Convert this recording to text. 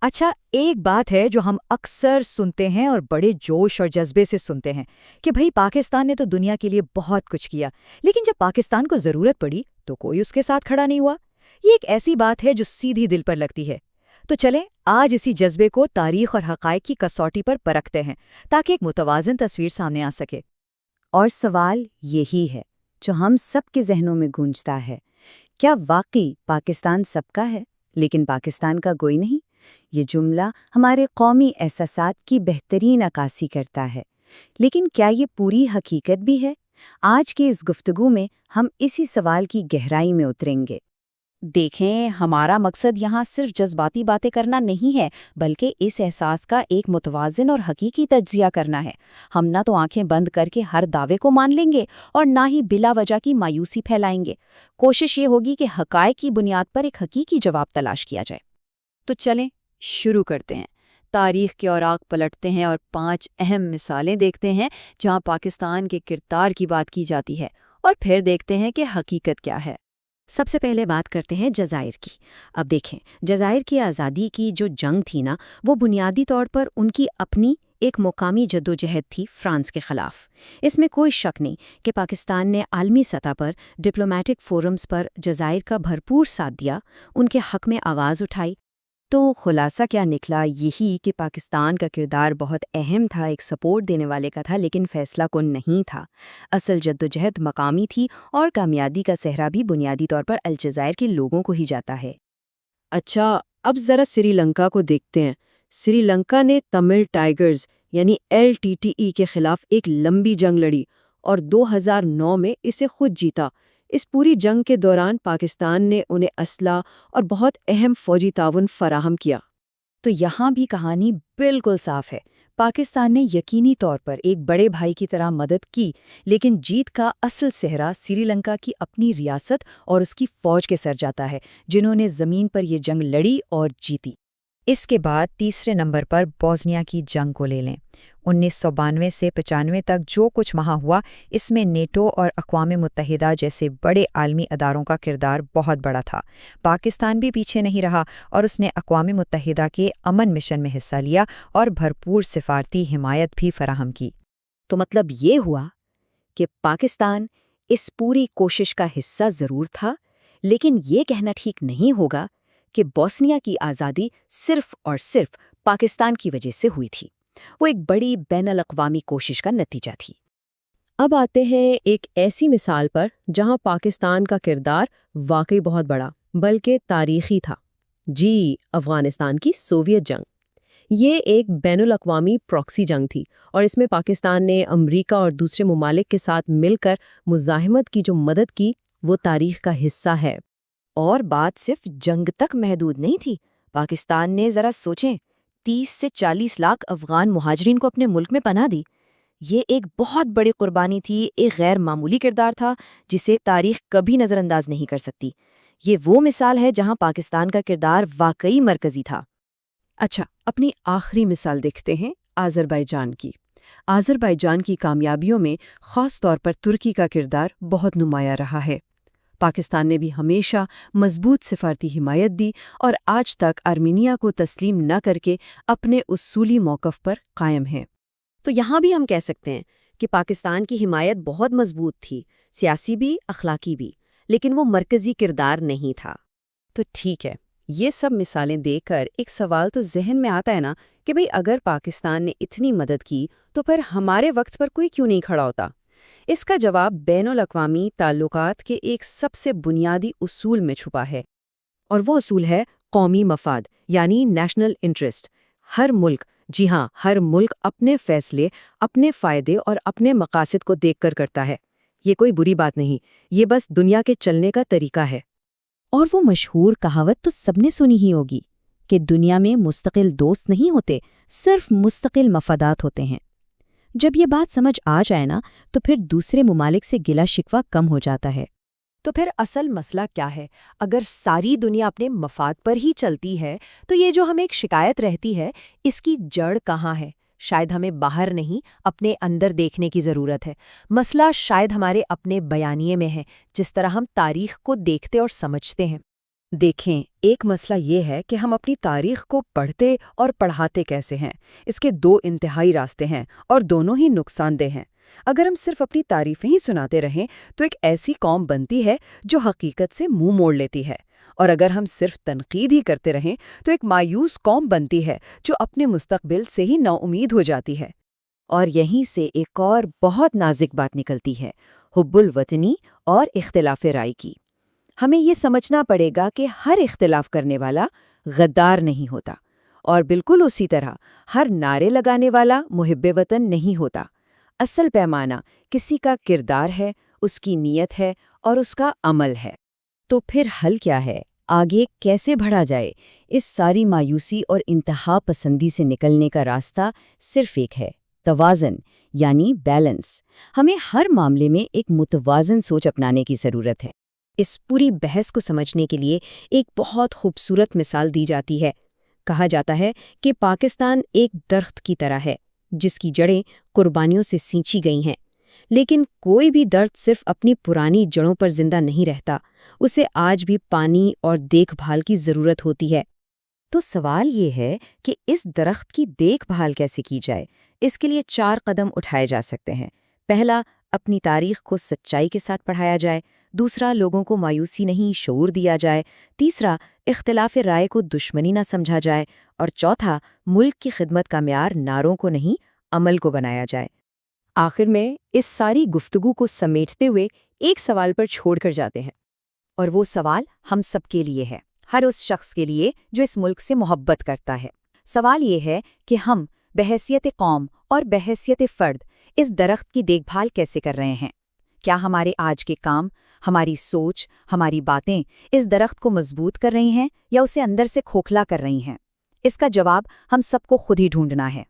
अच्छा, एक बात है जो हम अक्सर सुनते हैं और बड़े जोश और जज्बे से सुनते हैं कि भाई पाकिस्तान ने तो दुनिया के लिए बहुत कुछ किया, लेकिन जब पाकिस्तान को जरूरत पड़ी तो कोई उसके साथ खड़ा नहीं हुआ। ये एक ऐसी बात है जो सीधी दिल पर लगती है। तो चलें आज इसी जज्बे को तारीख और हकायक की कसौटी पर परखते हैं, ताकि एक मुतवाज़िन तस्वीर सामने आ सके। और सवाल यही है जो हम सब के जहनों में गूंजता है। क्या वाकई पाकिस्तान सबका है लेकिन पाकिस्तान का कोई नहीं? ये जुमला हमारे कौमी एहसासात की बेहतरीन अक्कासी करता है, लेकिन क्या ये पूरी हकीकत भी है? आज की इस गुफ्तगू में हम इसी सवाल की गहराई में उतरेंगे। देखें, हमारा मकसद यहाँ सिर्फ जज्बाती बातें करना नहीं है, बल्कि इस एहसास का एक मुतवाज़िन और हकीकी तज्जिया करना है। हम ना तो आंखें बंद करके हर दावे को मान लेंगे और ना ही बिला वजह की मायूसी फैलाएंगे। कोशिश ये होगी कि हकायक की बुनियाद पर एक हकीकी जवाब तलाश किया जाए। तो चलें शुरू करते हैं। तारीख के औराक पलटते हैं और 5 अहम मिसालें देखते हैं जहां पाकिस्तान के किरदार की बात की जाती है, और फिर देखते हैं कि हकीकत क्या है। सबसे पहले बात करते हैं जज़ायर की। अब देखें, जज़ायर की आज़ादी की जो जंग थी ना, वो बुनियादी तौर पर उनकी अपनी एक मुकामी जद्दोजहद थी फ्रांस के ख़िलाफ़। इसमें कोई शक नहीं कि पाकिस्तान ने आलमी सतह पर डिप्लोमेटिक फोरम्स पर जज़ायर का भरपूर साथ दिया, उनके हक़ में आवाज़ उठाई। तो खुलासा क्या निकला? यही कि पाकिस्तान का किरदार बहुत अहम था, एक सपोर्ट देने वाले का था, लेकिन फैसला कुन नहीं था। असल जद्दोजहद मकामी थी और कामयाबी का सेहरा भी बुनियादी तौर पर अलजायर के लोगों को ही जाता है। अच्छा, अब जरा श्रीलंका को देखते हैं। श्रीलंका ने तमिल टाइगर्स यानी LTTE के खिलाफ एक लंबी जंग लड़ी और 2009 में इसे खुद जीता। इस पूरी जंग के दौरान पाकिस्तान ने उन्हें असला और बहुत अहम फौजी ताउन फराहम किया। तो यहाँ भी कहानी बिल्कुल साफ है। पाकिस्तान ने यकीनी तौर पर एक बड़े भाई की तरह मदद की, लेकिन जीत का असल सेहरा श्रीलंका की अपनी रियासत और उसकी फौज के सर जाता है, जिन्होंने ज़मीन पर ये जंग लड़ी और जीती। इसके बाद तीसरे नंबर पर बोस्निया की जंग को ले लें। 1992 से 95 तक जो कुछ वहाँ हुआ, इसमें नेटो और अक़वाम मुत्तहिदा जैसे बड़े आलमी अदारों का किरदार बहुत बड़ा था। पाकिस्तान भी पीछे नहीं रहा और उसने अक़वाम मुत्तहिदा के अमन मिशन में हिस्सा लिया और भरपूर सिफारती हिमायत भी फराहम की। तो मतलब ये हुआ कि पाकिस्तान इस पूरी कोशिश का हिस्सा ज़रूर था, लेकिन ये कहना ठीक नहीं होगा कि बोस्निया की आज़ादी सिर्फ और सिर्फ पाकिस्तान की वजह से हुई थी। वो एक बड़ी बैनुल-अक़वामी कोशिश का नतीजा थी। अब आते हैं एक ऐसी मिसाल पर जहां पाकिस्तान का किरदार वाकई बहुत बड़ा बल्कि तारीखी था। जी, अफ़गानिस्तान की सोवियत जंग। ये एक बैनुल-अक़वामी प्रॉक्सी जंग थी और इसमें पाकिस्तान ने अमरीका और दूसरे ममालिक के साथ मिलकर मुज़ाहिमत की जो मदद की, वो तारीख का हिस्सा है। और बात सिर्फ जंग तक महदूद नहीं थी। पाकिस्तान ने ज़रा सोचें, 30 से 40 लाख अफ़गान मुहाजिरीन को अपने मुल्क में पनाह दी। ये एक बहुत बड़ी कुर्बानी थी, एक गैर मामूली किरदार था जिसे तारीख कभी नज़रअंदाज नहीं कर सकती। ये वो मिसाल है जहां पाकिस्तान का किरदार वाकई मरकज़ी था। अच्छा, अपनी आखिरी मिसाल देखते हैं आज़रबाईजान की। आज़रबाईजान की कामयाबियों में ख़ास तौर पर तुर्की का किरदार बहुत नुमाया रहा है। पाकिस्तान ने भी हमेशा मजबूत सिफारती हिमायत दी और आज तक आर्मीनिया को तस्लीम न करके अपने उसूली मौक़िफ़ पर कायम है। तो यहाँ भी हम कह सकते हैं कि पाकिस्तान की हिमायत बहुत मजबूत थी, सियासी भी, अखलाकी भी, लेकिन वो मरकज़ी किरदार नहीं था। तो ठीक है, ये सब मिसालें देखकर एक सवाल तो जहन में आता है ना कि भाई अगर पाकिस्तान ने इतनी मदद की तो फिर हमारे वक्त पर कोई क्यों नहीं खड़ा होता? इसका जवाब बैनुल-अक़वामी ताल्लुकात के एक सबसे बुनियादी उसूल में छुपा है, और वो उसूल है कौमी मफाद यानी नेशनल इंटरेस्ट। हर मुल्क, जी हाँ, हर मुल्क अपने फैसले, अपने फ़ायदे और अपने मकासद को देखकर करता है। ये कोई बुरी बात नहीं, ये बस दुनिया के चलने का तरीका है। और वो मशहूर कहावत तो सबने सुनी ही होगी कि दुनिया में मुस्तकिल दोस्त नहीं होते, सिर्फ मुस्तकिल मफादात होते हैं। जब ये बात समझ आ जाए ना, तो फिर दूसरे ममालिक से गिला शिकवा कम हो जाता है। तो फिर असल मसला क्या है? अगर सारी दुनिया अपने मफाद पर ही चलती है, तो ये जो हमें एक शिकायत रहती है, इसकी जड़ कहाँ है? शायद हमें बाहर नहीं, अपने अंदर देखने की ज़रूरत है। मसला शायद हमारे अपने बयानिए में है, जिस तरह हम तारीख को देखते और समझते हैं। دیکھیں، ایک مسئلہ یہ ہے کہ ہم اپنی تاریخ کو پڑھتے اور پڑھاتے کیسے ہیں۔ اس کے دو انتہائی راستے ہیں اور دونوں ہی نقصان دہ ہیں۔ اگر ہم صرف اپنی تعریفیں ہی سناتے رہیں تو ایک ایسی قوم بنتی ہے جو حقیقت سے منہ موڑ لیتی ہے، اور اگر ہم صرف تنقید ہی کرتے رہیں تو ایک مایوس قوم بنتی ہے جو اپنے مستقبل سے ہی نا امید ہو جاتی ہے۔ اور یہیں سے ایک اور بہت نازک بات نکلتی ہے، حب الوطنی اور اختلاف رائے کی۔ ہمیں یہ سمجھنا پڑے گا کہ ہر اختلاف کرنے والا غدار نہیں ہوتا، اور بالکل اسی طرح ہر نعرے لگانے والا محب وطن نہیں ہوتا۔ اصل پیمانہ کسی کا کردار ہے، اس کی نیت ہے اور اس کا عمل ہے۔ تو پھر حل کیا ہے؟ آگے کیسے بڑھا جائے؟ اس ساری مایوسی اور انتہا پسندی سے نکلنے کا راستہ صرف ایک ہے: توازن، یعنی بیلنس۔ ہمیں ہر معاملے میں ایک متوازن سوچ اپنانے کی ضرورت ہے۔ اس پوری بحث کو سمجھنے کے لیے ایک بہت خوبصورت مثال دی جاتی ہے۔ کہا جاتا ہے کہ پاکستان ایک درخت کی طرح ہے جس کی جڑیں قربانیوں سے سینچی گئی ہیں، لیکن کوئی بھی درخت صرف اپنی پرانی جڑوں پر زندہ نہیں رہتا، اسے آج بھی پانی اور دیکھ بھال کی ضرورت ہوتی ہے۔ تو سوال یہ ہے کہ اس درخت کی دیکھ بھال کیسے کی جائے؟ اس کے لیے 4 قدم اٹھائے جا سکتے ہیں۔ پہلا، اپنی تاریخ کو سچائی کے ساتھ پڑھایا جائے۔ دوسرا، لوگوں کو مایوسی نہیں شعور دیا جائے۔ تیسرا، اختلاف رائے کو دشمنی نہ سمجھا جائے۔ اور چوتھا، ملک کی خدمت کا معیار نعروں کو نہیں عمل کو بنایا جائے۔ آخر میں اس ساری گفتگو کو سمیٹتے ہوئے ایک سوال پر چھوڑ کر جاتے ہیں، اور وہ سوال ہم سب کے لیے ہے، ہر اس شخص کے لیے جو اس ملک سے محبت کرتا ہے۔ سوال یہ ہے کہ ہم بحیثیت قوم اور بحیثیت فرد اس درخت کی دیکھ بھال کیسے کر رہے ہیں؟ کیا ہمارے آج کے کام، ہماری سوچ، ہماری باتیں اس درخت کو مضبوط کر رہی ہیں یا اسے اندر سے کھوکھلا کر رہی ہیں؟ اس کا جواب ہم سب کو خود ہی ڈھونڈنا ہے۔